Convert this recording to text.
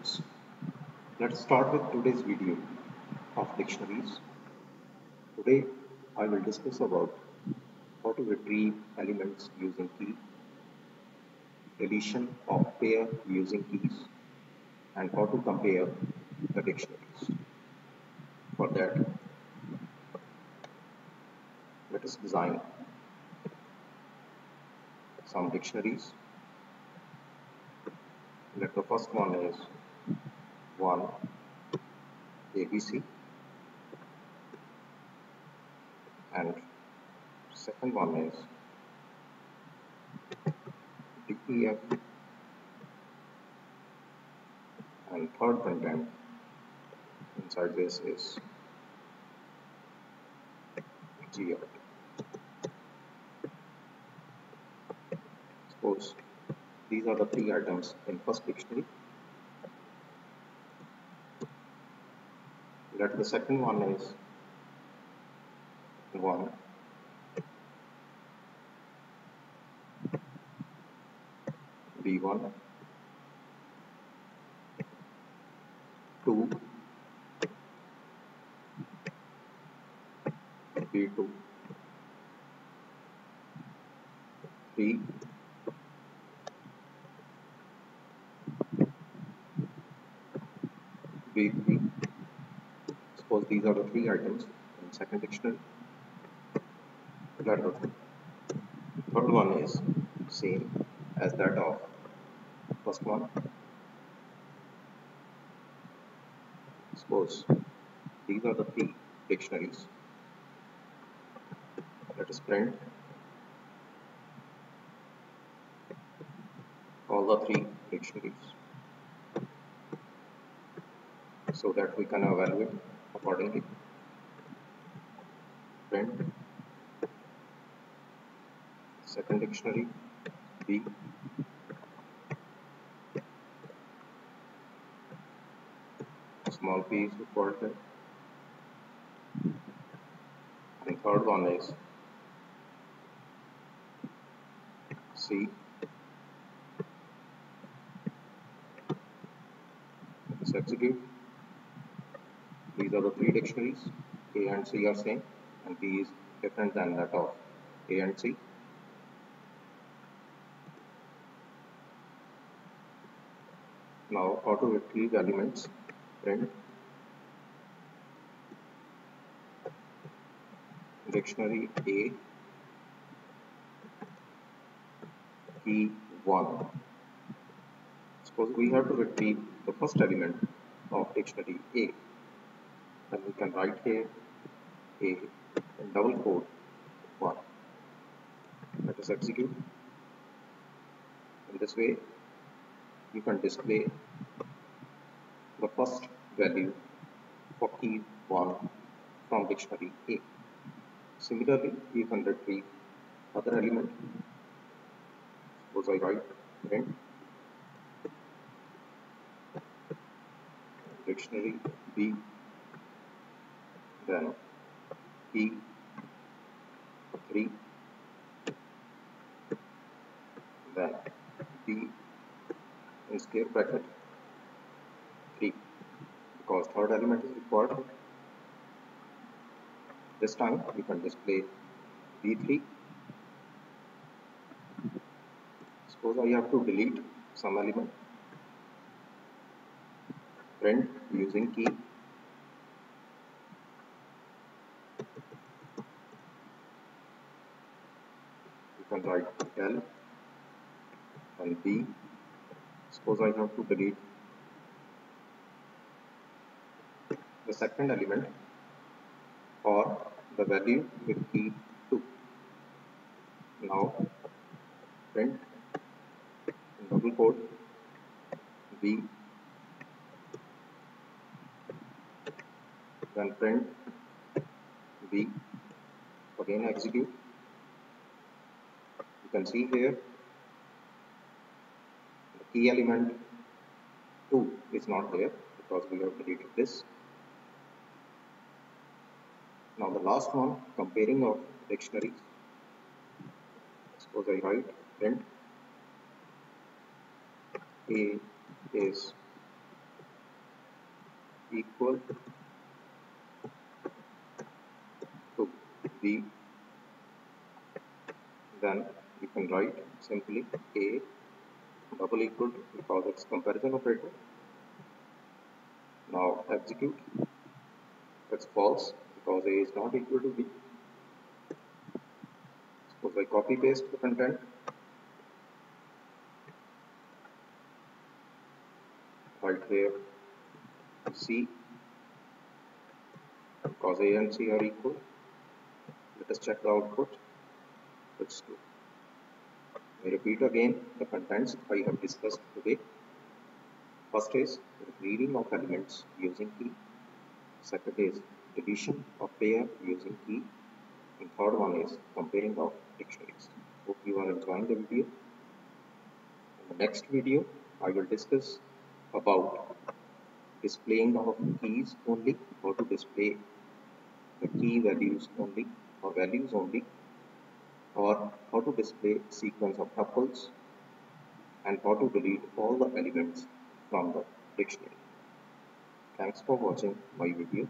students. Let's start with today's video of dictionaries. Today I will discuss about how to retrieve elements using key, deletion of pair using keys, and how to compare the dictionaries. For that, let us design some dictionaries. Let the first one is 1 ABC and second one is DEF and third content inside this is GR. Suppose these are the three items in first dictionary. Let the second one is 1 B1 2 B2 3 B3. Suppose these are the three items in second dictionary. Let the third one is same as that of first one. Suppose these are the three dictionaries. Let us print all the three dictionaries so that we can evaluate accordingly. Print second dictionary B, small p is required there, and third one is C. Let's execute. These are the three dictionaries. A and C are same and B is different than that of A and C. Now how to retrieve elements. Print dictionary A key 1. Suppose we have to retrieve the first element of dictionary A, then we can write here A in double quote 1. Let us execute. In this way you can display the first value for key 1 from dictionary A. Similarly, you can retrieve other element. Suppose I write print dictionary B, then key 3, then B in square bracket 3, because third element is required. This time you can display B3. Suppose I have to delete some element. Print using key. You can write L and B. Suppose I have to delete the second element or the value with key 2. Now print in double quote B, then print B, again execute. You can see here the key element 2 is not there because we have deleted this. Now the last one, comparing of dictionaries. Suppose I write print A is equal to B, then you can write simply A double equal to, because it's comparison operator. Now execute. It's false because A is not equal to B. Suppose I copy paste the content, right here C, because A and C are equal. Let us check the output. It's true. I repeat again the contents I have discussed today. First is reading of elements using key. Second is division of pair using key. And third one is comparing of dictionaries. Hope you are enjoying the video. In the next video, I will discuss about displaying of keys only, how to display the key values only or values only, or how to display sequence of tuples, and how to delete all the elements from the dictionary. Thanks for watching my video.